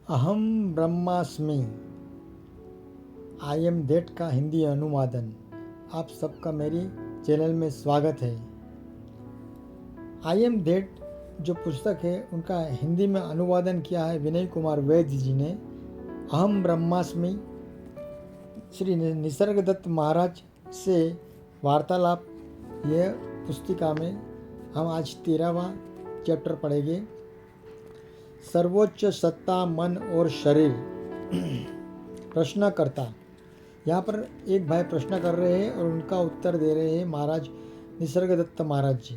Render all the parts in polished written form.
अहम ब्रह्मास्मि, I am that का हिंदी अनुवादन। आप सबका मेरी चैनल में स्वागत है। आई एम दैट जो पुस्तक है उनका हिंदी में अनुवादन किया है विनय कुमार वैद्य जी ने। अहम ब्रह्मास्मि श्री निसर्गदत्त महाराज से वार्तालाप, यह पुस्तिका में हम आज 13वां चैप्टर पढ़ेंगे। सर्वोच्च सत्ता मन और शरीर। प्रश्नकर्ता, यहाँ पर एक भाई प्रश्न कर रहे हैं और उनका उत्तर दे रहे हैं महाराज निसर्गदत्त महाराज जी।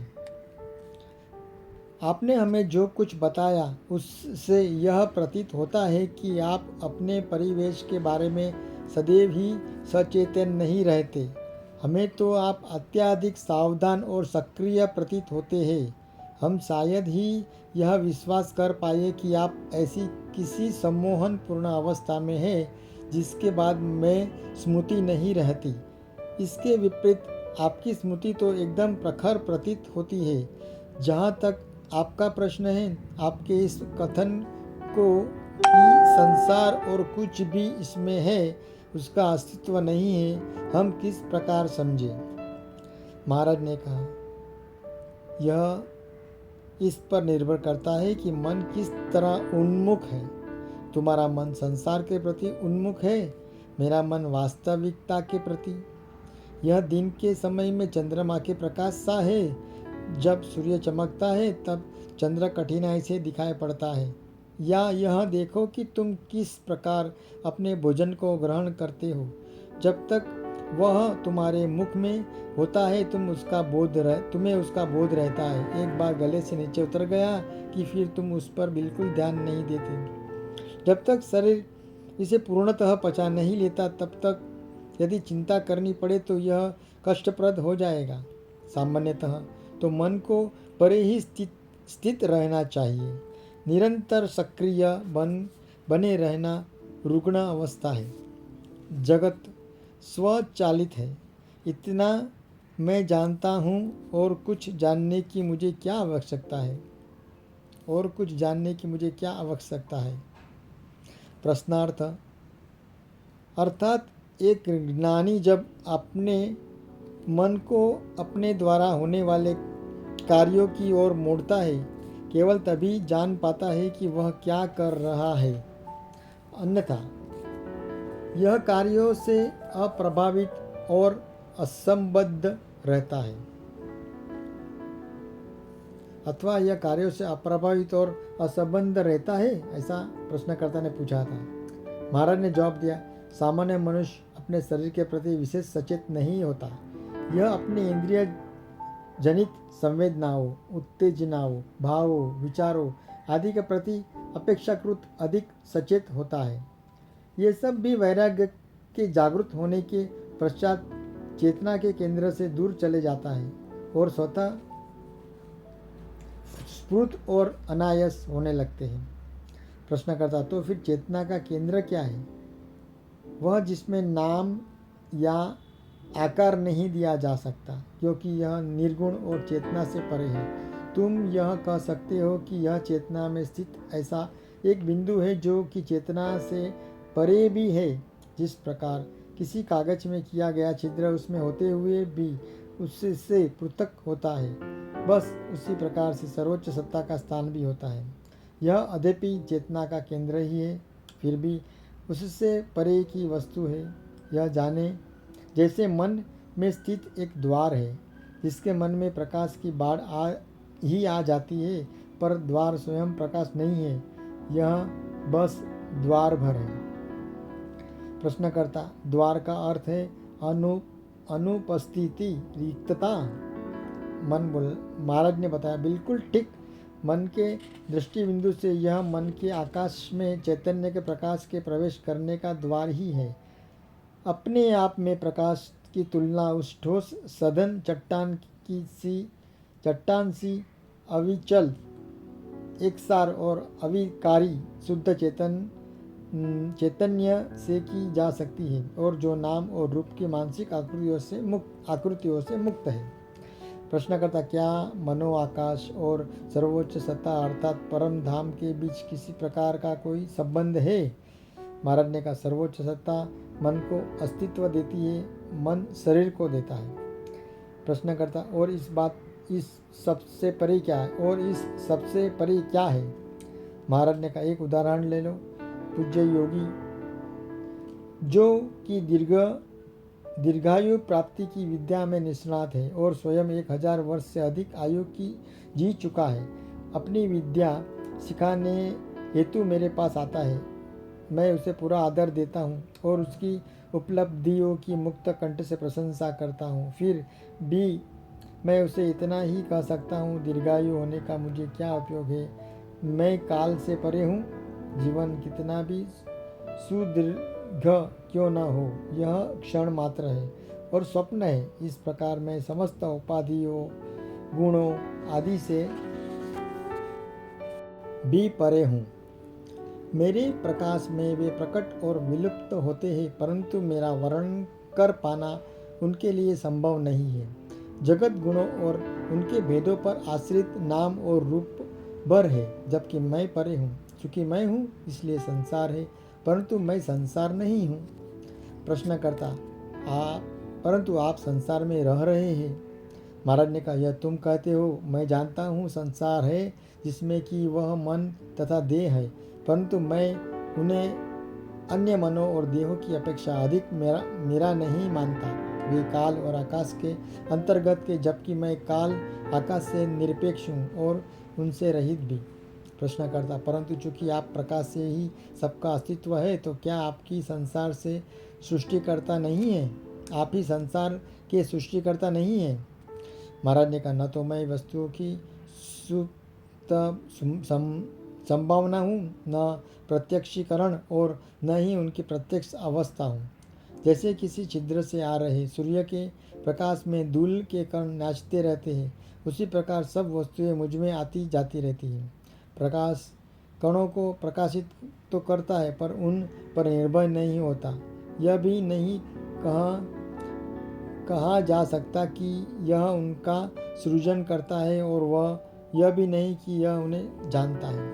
आपने हमें जो कुछ बताया उससे यह प्रतीत होता है कि आप अपने परिवेश के बारे में सदैव ही सचेतन नहीं रहते। हमें तो आप अत्यधिक सावधान और सक्रिय प्रतीत होते हैं। हम शायद ही यह विश्वास कर पाए कि आप ऐसी किसी सम्मोहनपूर्ण अवस्था में हैं जिसके बाद में स्मृति नहीं रहती। इसके विपरीत आपकी स्मृति तो एकदम प्रखर प्रतीत होती है। जहाँ तक आपका प्रश्न है, आपके इस कथन को कि संसार और कुछ भी इसमें है उसका अस्तित्व नहीं है, हम किस प्रकार समझे? महाराज ने कहा, यह इस पर निर्भर करता है कि मन किस तरह उन्मुख है। तुम्हारा मन संसार के प्रति उन्मुख है, मेरा मन वास्तविकता के प्रति। यह दिन के समय में चंद्रमा के प्रकाश सा है। जब सूर्य चमकता है तब चंद्र कठिनाई से दिखाई पड़ता है। या यह देखो कि तुम किस प्रकार अपने भोजन को ग्रहण करते हो। जब तक वह तुम्हारे मुख में होता है तुम्हें उसका बोध रहता है। एक बार गले से नीचे उतर गया कि फिर तुम उस पर बिल्कुल ध्यान नहीं देते। जब तक शरीर इसे पूर्णतः पचा नहीं लेता तब तक यदि चिंता करनी पड़े तो यह कष्टप्रद हो जाएगा। सामान्यतः तो मन को परे ही स्थित रहना चाहिए। निरंतर सक्रिय बने रहना रुग्ण अवस्था है। जगत स्वचालित है, इतना मैं जानता हूँ। और कुछ जानने की मुझे क्या आवश्यकता है? प्रश्नार्थ, अर्थात एक ज्ञानी जब अपने मन को अपने द्वारा होने वाले कार्यों की ओर मोड़ता है, केवल तभी जान पाता है कि वह क्या कर रहा है। अन्यथा यह कार्यों से अप्रभावित और असंबद्ध रहता है। अथवा यह कार्यों से अप्रभावित और असंबद्ध रहता है, ऐसा प्रश्नकर्ता ने पूछा था। महाराज ने जवाब दिया, सामान्य मनुष्य अपने शरीर के प्रति विशेष सचेत नहीं होता। यह अपने इंद्रिय जनित संवेदनाओं, उत्तेजनाओं, भावों, विचारों आदि के प्रति अपेक्षाकृत अधिक सचेत होता है। ये सब भी वैराग्य के जागृत होने के पश्चात चेतना के केंद्र से दूर चले जाता है और स्वतः स्फुट और अनायास होने लगते हैं। प्रश्नकर्ता, तो फिर चेतना का केंद्र क्या है? वह जिसमें नाम या आकार नहीं दिया जा सकता, क्योंकि यह निर्गुण और चेतना से परे है। तुम यह कह सकते हो कि यह चेतना में स्थित ऐसा एक बिंदु है जो कि चेतना से परे भी है। जिस प्रकार किसी कागज में किया गया छिद्र उसमें होते हुए भी उससे पृथक होता है, बस उसी प्रकार से सर्वोच्च सत्ता का स्थान भी होता है। यह अद्यपि चेतना का केंद्र ही है, फिर भी उससे परे की वस्तु है। यह जाने जैसे मन में स्थित एक द्वार है, जिसके मन में प्रकाश की बाढ़ आ जाती है, पर द्वार स्वयं प्रकाश नहीं है, यह बस द्वार भर है। प्रश्नकर्ता, द्वार का अर्थ है अनुपस्थिति, रिक्तता। महाराज ने बताया, बिल्कुल ठीक। मन के दृष्टि बिंदु से यह मन के आकाश में चैतन्य के प्रकाश के प्रवेश करने का द्वार ही है। अपने आप में प्रकाश की तुलना उस ठोस सघन चट्टान सी अविचल, एकसार और अविकारी शुद्ध चैतन्य से की जा सकती है, और जो नाम और रूप की मानसिक आकृतियों से मुक्त है। प्रश्नकर्ता, क्या मनो आकाश और सर्वोच्च सत्ता अर्थात परम धाम के बीच किसी प्रकार का कोई संबंध है? महाराज ने कहा, सर्वोच्च सत्ता मन को अस्तित्व देती है, मन शरीर को देता है। प्रश्नकर्ता, और इस सबसे परे क्या है? और इस सबसे परे क्या है? महाराज ने कहा, एक उदाहरण ले लो। पूज्य योगी जो कि दीर्घायु प्राप्ति की विद्या में निष्णात है और स्वयं 1000 वर्ष से अधिक आयु की जी चुका है, अपनी विद्या सिखाने हेतु मेरे पास आता है। मैं उसे पूरा आदर देता हूँ और उसकी उपलब्धियों की मुक्त कंठ से प्रशंसा करता हूँ। फिर भी मैं उसे इतना ही कह सकता हूँ, दीर्घायु होने का मुझे क्या उपयोग है? मैं काल से परे हूँ। जीवन कितना भी सुदीर्घ क्यों न हो, यह क्षण मात्र है और स्वप्न है। इस प्रकार मैं समस्त उपाधियों, गुणों आदि से भी परे हूँ। मेरे प्रकाश में वे प्रकट और विलुप्त होते हैं, परंतु मेरा वर्णन कर पाना उनके लिए संभव नहीं है। जगत गुणों और उनके भेदों पर आश्रित नाम और रूप भर है, जबकि मैं परे हूँ। चूँकि मैं हूँ इसलिए संसार है, परंतु मैं संसार नहीं हूँ। प्रश्नकर्ता, परंतु आप संसार में रह रहे हैं। महाराज ने कहा, यह तुम कहते हो, मैं जानता हूँ संसार है जिसमें कि वह मन तथा देह है, परंतु मैं उन्हें अन्य मनों और देहों की अपेक्षा अधिक मेरा नहीं मानता। वे काल और आकाश के अंतर्गत के, जबकि मैं काल आकाश से निरपेक्ष हूँ और उनसे रहित भी। प्रश्नकर्ता, परंतु चूंकि आप प्रकाश से ही सबका अस्तित्व है, तो क्या आपकी संसार से सृष्टिकर्ता नहीं है? आप ही संसार के सृष्टिकर्ता नहीं है? महाराज ने कहा, न तो मैं वस्तुओं की सुप्त संभावना हूँ, न प्रत्यक्षीकरण और न ही उनकी प्रत्यक्ष अवस्था हूँ। जैसे किसी छिद्र से आ रहे सूर्य के प्रकाश में धूल के कण नाचते रहते हैं, उसी प्रकार सब वस्तुएं मुझ में आती जाती रहती हैं। प्रकाश कणों को प्रकाशित तो करता है, पर उन पर निर्भर नहीं होता। यह भी नहीं कहा जा सकता कि यह उनका सृजन करता है, और वह यह भी नहीं कि यह उन्हें जानता है।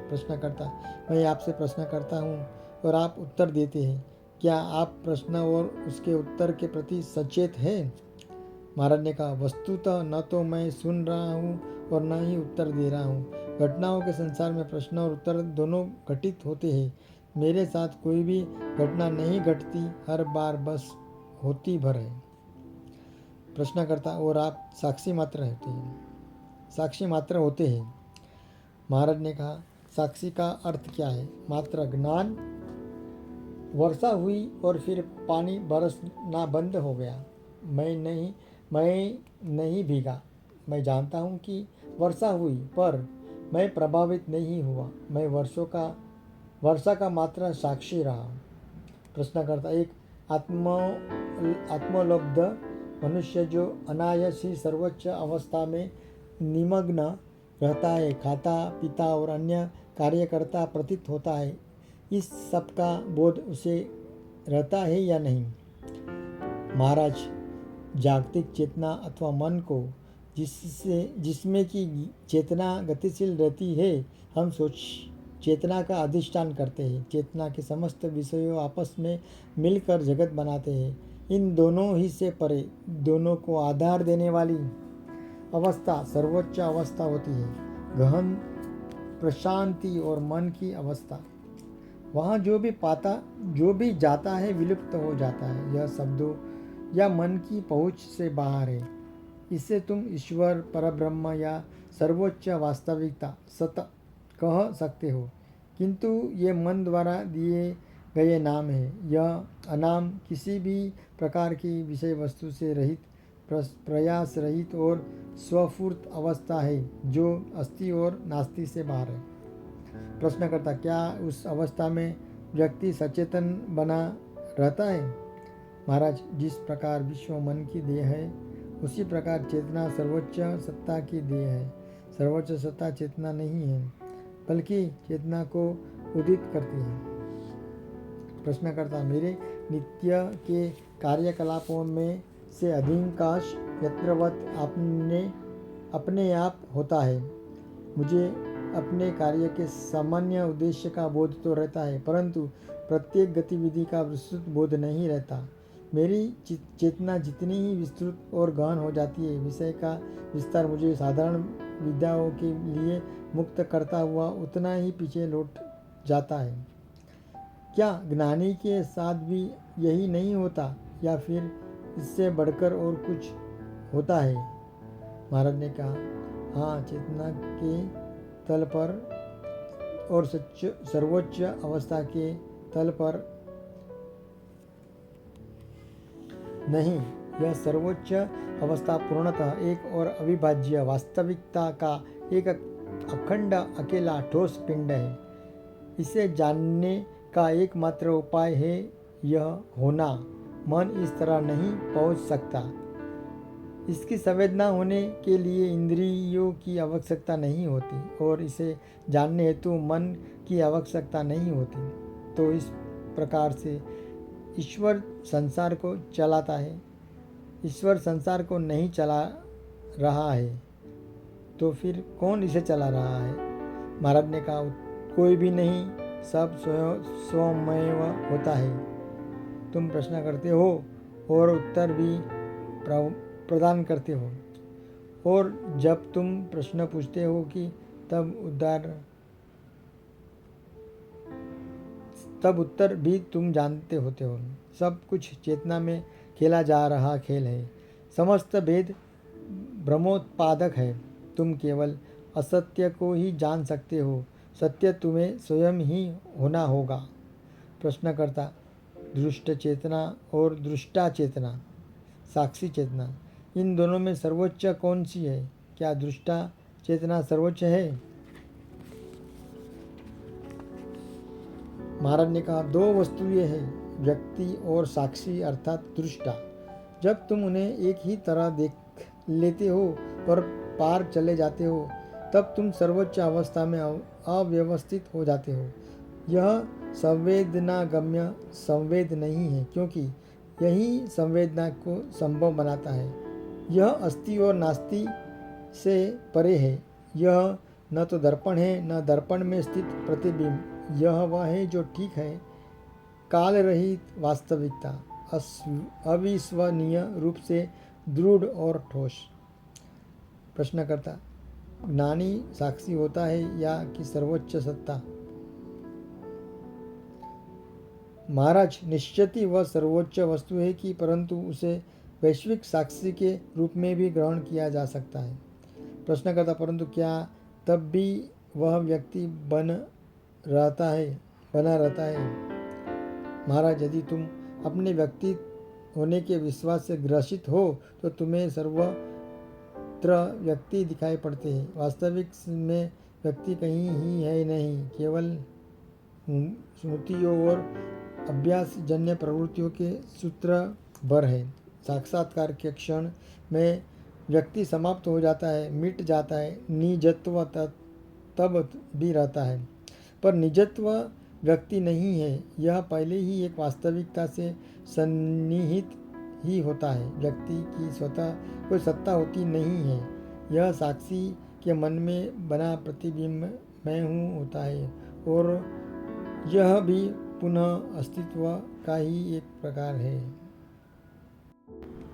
प्रश्नकर्ता, मैं आपसे प्रश्न करता हूँ और आप उत्तर देते हैं। क्या आप प्रश्न और उसके उत्तर के प्रति सचेत हैं? महाराज ने कहा, वस्तुतः न तो मैं सुन रहा हूँ और न ही उत्तर दे रहा हूँ। घटनाओं के संसार में प्रश्न और उत्तर दोनों घटित होते हैं। मेरे साथ कोई भी घटना नहीं घटती, हर बार बस होती भर है। प्रश्नकर्ता, और आप साक्षी मात्र होते हैं। महाराज ने कहा, साक्षी का अर्थ क्या है? मात्र ज्ञान। वर्षा हुई और फिर पानी बरसना बंद हो गया। मैं नहीं भीगा। मैं जानता हूँ कि वर्षा हुई, पर मैं प्रभावित नहीं हुआ। मैं वर्षा का मात्र साक्षी रहा। प्रश्नकर्ता, एक आत्मलब्ध मनुष्य जो अनायास ही सर्वोच्च अवस्था में निमग्न रहता है, खाता पीता और अन्य कार्य करता प्रतीत होता है, इस सब का बोध उसे रहता है या नहीं? महाराज, जागतिक चेतना अथवा मन को जिसमें कि चेतना गतिशील रहती है, हम चेतना का अधिष्ठान करते हैं। चेतना के समस्त विषयों आपस में मिलकर जगत बनाते हैं। इन दोनों ही से परे, दोनों को आधार देने वाली अवस्था सर्वोच्च अवस्था होती है, गहन प्रशांति और मन की अवस्था। वहाँ जो भी जाता है विलुप्त हो जाता है। यह शब्दों या मन की पहुँच से बाहर है। इससे तुम ईश्वर, परब्रह्म या सर्वोच्च वास्तविकता सत कह सकते हो, किंतु ये मन द्वारा दिए गए नाम है। यह अनाम किसी भी प्रकार की विषय वस्तु से रहित, प्रयास रहित और स्वफूर्त अवस्था है, जो अस्ति और नास्ति से बाहर है। प्रश्नकर्ता, क्या उस अवस्था में व्यक्ति सचेतन बना रहता है? महाराज, जिस प्रकार विश्व मन की देह है, उसी प्रकार चेतना सर्वोच्च सत्ता की देह है। सर्वोच्च सत्ता चेतना नहीं है, बल्कि चेतना को उदित करती है। प्रश्नकर्ता, मेरे नित्य के कार्यकलापों में से अधिकांश यत्रवत अपने आप होता है। मुझे अपने कार्य के सामान्य उद्देश्य का बोध तो रहता है, परंतु प्रत्येक गतिविधि का विस्तृत बोध नहीं रहता। मेरी चेतना जितनी ही विस्तृत और गहन हो जाती है, विषय का विस्तार मुझे साधारण विद्याओं के लिए मुक्त करता हुआ उतना ही पीछे लौट जाता है। क्या ज्ञानी के साथ भी यही नहीं होता, या फिर इससे बढ़कर और कुछ होता है? महाराज ने कहा, हाँ, चेतना के तल पर और सर्वोच्च अवस्था के तल पर नहीं, यह सर्वोच्च अवस्था पूर्णतः एक और अविभाज्य वास्तविकता का एक अखंड अकेला ठोस पिंड है। इसे जानने का एकमात्र उपाय है यह होना। मन इस तरह नहीं पहुंच सकता। इसकी संवेदना होने के लिए इंद्रियों की आवश्यकता नहीं होती और इसे जानने हेतु मन की आवश्यकता नहीं होती। तो इस प्रकार से ईश्वर संसार को चलाता है। ईश्वर संसार को नहीं चला रहा है, तो फिर कौन इसे चला रहा है? महाराज ने कहा, कोई भी नहीं, सब स्वयं होता है। तुम प्रश्न करते हो और उत्तर भी प्रदान करते हो, और जब तुम प्रश्न पूछते हो कि तब उत्तर भी तुम जानते होते हो। सब कुछ चेतना में खेला जा रहा खेल है। समस्त भेद भ्रमोत्पादक है। तुम केवल असत्य को ही जान सकते हो। सत्य तुम्हें स्वयं ही होना होगा। प्रश्नकर्ता, दृष्ट चेतना और दृष्टा चेतना, साक्षी चेतना, इन दोनों में सर्वोच्च कौन सी है? क्या दृष्टा चेतना सर्वोच्च है? महाराज ने कहा, दो वस्तुएं हैं, व्यक्ति और साक्षी अर्थात दृष्टा। जब तुम उन्हें एक ही तरह देख लेते हो और पार चले जाते हो, तब तुम सर्वोच्च अवस्था में अव्यवस्थित हो जाते हो। यह संवेदनागम्य संवेद नहीं है, क्योंकि यही संवेदना को संभव बनाता है। यह अस्ति और नास्ति से परे है। यह न तो दर्पण है, न दर्पण में स्थित प्रतिबिंब। यह वह है जो ठीक है, काल रहित वास्तविकता, अविश्वसनीय रूप से दृढ़ और ठोस। प्रश्नकर्ता, ज्ञानी साक्षी होता है या कि सर्वोच्च सत्ता? महाराज, निश्चित ही वह सर्वोच्च वस्तु है कि परंतु उसे वैश्विक साक्षी के रूप में भी ग्रहण किया जा सकता है। प्रश्नकर्ता, परंतु क्या तब भी वह व्यक्ति बना रहता है? महाराज, यदि तुम अपने व्यक्ति होने के विश्वास से ग्रसित हो तो तुम्हें सर्वत्र व्यक्ति दिखाई पड़ते हैं। वास्तविक में व्यक्ति कहीं ही है नहीं, केवल स्मृतियों और अभ्यास जन्य प्रवृत्तियों के सूत्र भर है। साक्षात्कार के क्षण में व्यक्ति समाप्त हो जाता है, मिट जाता है। निजत्व तब भी रहता है, पर निजत्व व्यक्ति नहीं है। यह पहले ही एक वास्तविकता से सन्निहित ही होता है। व्यक्ति की स्वतः कोई सत्ता होती नहीं है। यह साक्षी के मन में बना प्रतिबिंब मैं हूँ होता है, और यह भी पुनः अस्तित्व का ही एक प्रकार है।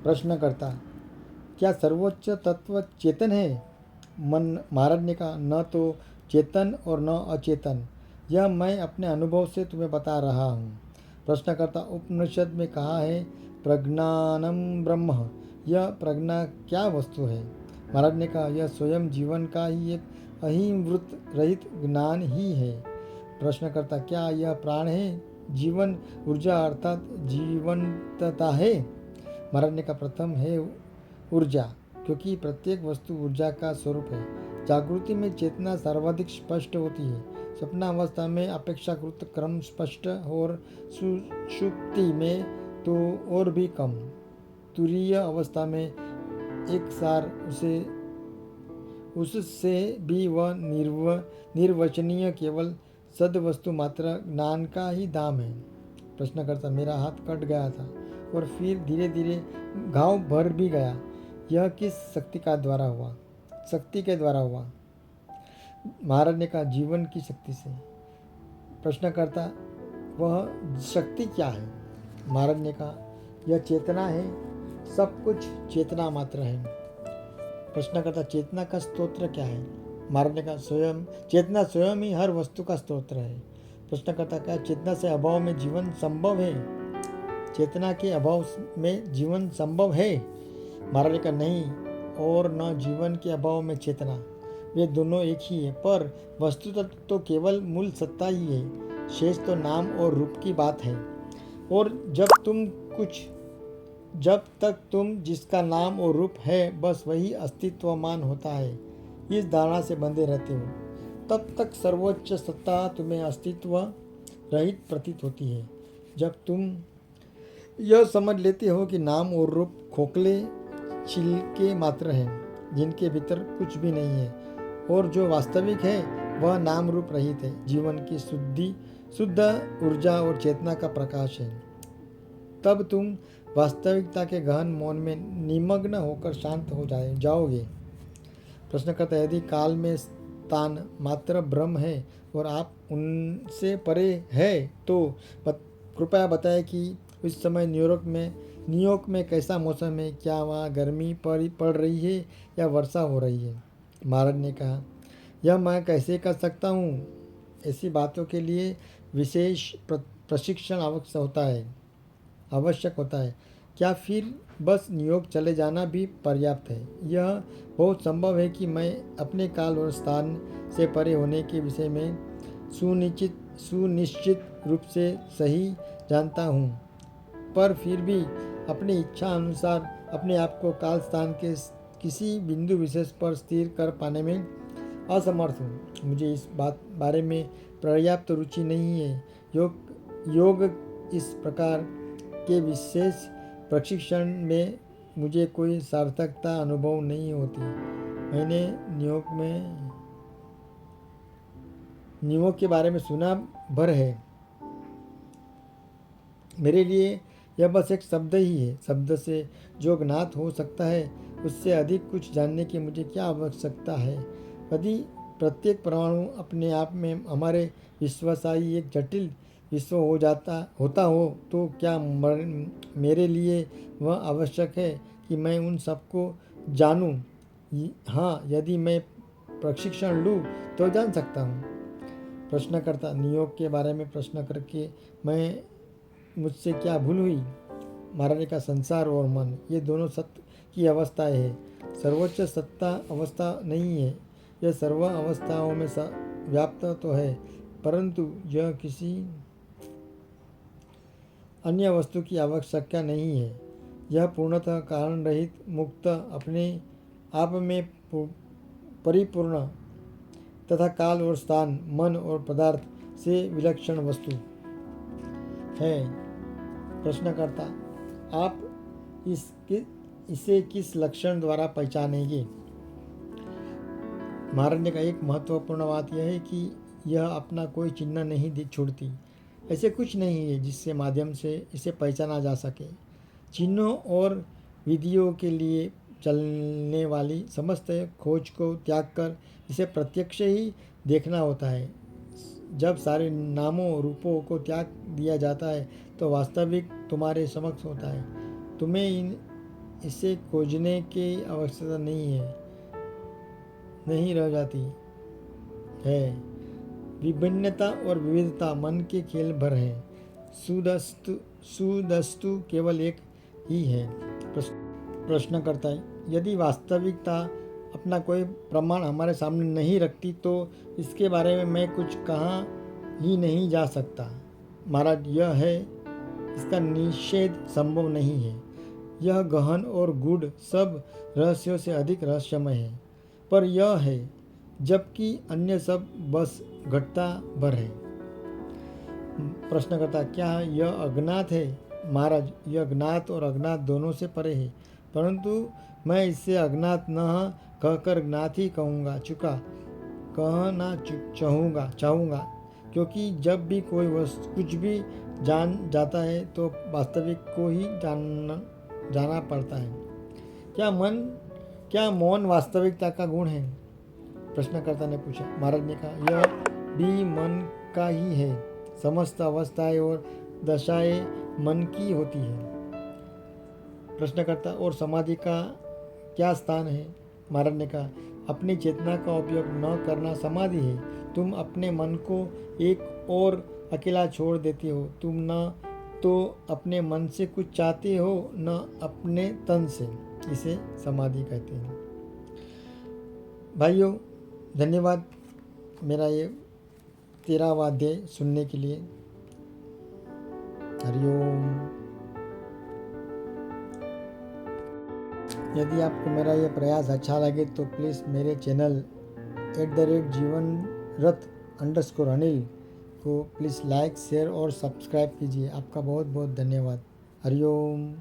प्रश्नकर्ता, क्या सर्वोच्च तत्व चेतन है? महाराज ने कहा, न तो चेतन और न अचेतन। यह मैं अपने अनुभव से तुम्हें बता रहा हूँ। प्रश्नकर्ता, उपनिषद में कहा है प्रज्ञानम ब्रह्म। यह प्रज्ञा क्या वस्तु है? महाराज ने कहा, यह स्वयं जीवन का ही एक अहिमृत रहित ज्ञान ही है। प्रश्नकर्ता, क्या यह प्राण है? जीवन ऊर्जा अर्थात जीवंतता है? महाराज ने कहा, प्रथम है ऊर्जा, क्योंकि प्रत्येक वस्तु ऊर्जा का स्वरूप है। जागृति में चेतना सर्वाधिक स्पष्ट होती है। स्वप्नावस्था में अपेक्षाकृत क्रम स्पष्ट और सुषुप्ति में तो और भी कम। तुरीय अवस्था में एक सार उससे भी वह निर्वचनीय केवल सद्वस्तु मात्र ज्ञान का ही दाम है। प्रश्नकर्ता, मेरा हाथ कट गया था और फिर धीरे धीरे घाव भर भी गया। यह किस शक्ति का द्वारा हुआ? शक्ति के द्वारा हुआ। महाराज ने कहा, जीवन की शक्ति से। प्रश्नकर्ता, वह शक्ति क्या है? महाराज ने कहा, यह चेतना है, सब कुछ चेतना मात्र है। प्रश्नकर्ता, चेतना का स्तोत्र क्या है? महाराज ने कहा, स्वयं चेतना स्वयं ही हर वस्तु का स्तोत्र है। प्रश्नकर्ता, क्या चेतना से अभाव में जीवन संभव है? चेतना के अभाव में जीवन संभव है? महाराज ने कहा, नहीं, और न जीवन के अभाव में चेतना, वे दोनों एक ही है। पर वस्तुतः तो केवल मूल सत्ता ही है, शेष तो नाम और रूप की बात है। और जब तक तुम जिसका नाम और रूप है बस वही अस्तित्वमान होता है, इस धारणा से बंधे रहते हो, तब तक सर्वोच्च सत्ता तुम्हें अस्तित्व रहित प्रतीत होती है। जब तुम यह समझ लेते हो कि नाम और रूप खोखले छिलके मात्र हैं, जिनके भीतर कुछ भी नहीं है, और जो वास्तविक है वह नाम रूप रहित है, जीवन की शुद्ध ऊर्जा और चेतना का प्रकाश है, तब तुम वास्तविकता के गहन मौन में निमग्न होकर शांत हो जाओगे। प्रश्नकर्ता, यदि काल में स्थान मात्र ब्रह्म है और आप उनसे परे है तो कृपया बताएं कि इस समय न्यूयॉर्क में कैसा मौसम है? क्या वहाँ गर्मी पड़ रही है या वर्षा हो रही है? महाराज ने कहा, यह मैं कैसे कर सकता हूँ? ऐसी बातों के लिए विशेष प्रशिक्षण आवश्यक होता है। क्या फिर बस न्यूयॉर्क चले जाना भी पर्याप्त है? यह बहुत संभव है कि मैं अपने काल और स्थान से परे होने के विषय में सुनिश्चित रूप से सही जानता हूँ, पर फिर भी अपनी इच्छा अनुसार अपने आप को काल स्थान के किसी बिंदु विशेष पर स्थिर कर पाने में असमर्थ हूँ। मुझे इस बारे में पर्याप्त रुचि नहीं है। योग इस प्रकार के विशेष प्रशिक्षण में मुझे कोई सार्थकता अनुभव नहीं होती। मैंने न्यूयॉर्क के बारे में सुना भर है। मेरे लिए यह बस एक शब्द ही है। शब्द से जो ज्ञात हो सकता है, उससे अधिक कुछ जानने की मुझे क्या आवश्यकता है? यदि प्रत्येक परमाणु अपने आप में हमारे विश्वासाई एक जटिल विश्व होता हो तो क्या मेरे लिए वह आवश्यक है कि मैं उन सबको जानूं? हाँ, यदि मैं प्रशिक्षण लूँ तो जान सकता हूँ। प्रश्नकर्ता, न्यूयॉर्क के बारे में प्रश्न करके मुझसे क्या भूल हुई? महाराज ने कहा, संसार और मन, ये दोनों सत्य की अवस्थाएं है, सर्वोच्च सत्ता अवस्था नहीं है। यह सर्व अवस्थाओं में व्याप्त तो है, परंतु यह किसी अन्य वस्तु की आवश्यकता नहीं है। यह पूर्णतः कारण रहित, मुक्त, अपने आप में परिपूर्ण तथा काल और स्थान, मन और पदार्थ से विलक्षण वस्तु है। प्रश्नकर्ता, आप इसे किस लक्षण द्वारा पहचानेंगे? महाराज ने कहा, एक महत्वपूर्ण बात यह है कि यह अपना कोई चिन्ह नहीं छोड़ती। ऐसे कुछ नहीं है जिससे माध्यम से इसे पहचाना जा सके। चिन्हों और विधियों के लिए चलने वाली समस्त खोज को त्याग कर इसे प्रत्यक्ष ही देखना होता है। जब सारे नामों रूपों को त्याग दिया जाता है तो वास्तविक तुम्हारे समक्ष होता है। तुम्हें इसे खोजने की आवश्यकता नहीं रह जाती है। विभिन्नता और विविधता मन के खेल भर है। सुदस्तु केवल एक ही है। प्रश्न करता है, यदि वास्तविकता अपना कोई प्रमाण हमारे सामने नहीं रखती तो इसके बारे में मैं कुछ कहा ही नहीं जा सकता। महाराज, यह है, इसका निषेध संभव नहीं है। यह गहन और गूढ़ सब रहस्यों से अधिक रहस्यमय है, पर यह है, जबकि अन्य सब बस घटता भर है। प्रश्न करता, क्या यह अज्ञात है? महाराज, यह ज्ञात और अज्ञात दोनों से परे है, परंतु मैं इससे अज्ञात न कहकर ज्ञात ही कहना चाहूँगा, क्योंकि जब भी कोई वस्तु कुछ भी जान जाता है तो वास्तविक को ही जाना पड़ता है। क्या मौन वास्तविकता का गुण है? प्रश्नकर्ता ने पूछा। महाराज ने कहा, यह भी मन का ही है। समस्त अवस्थाएं और दशाएं मन की होती है। प्रश्नकर्ता, और समाधि का क्या स्थान है? महाराज ने कहा, अपनी चेतना का उपयोग न करना समाधि है। तुम अपने मन को एक और अकेला छोड़ देते हो। तुम न तो अपने मन से कुछ चाहते हो, न अपने तन से। इसे समाधि कहते हैं। भाइयों, धन्यवाद मेरा ये 13वां अध्याय सुनने के लिए। हरिओम। यदि आपको मेरा ये प्रयास अच्छा लगे तो प्लीज़ मेरे चैनल @जीवनरथ_अनिल को प्लीज़ लाइक, शेयर और सब्सक्राइब कीजिए। आपका बहुत बहुत धन्यवाद। हरिओम।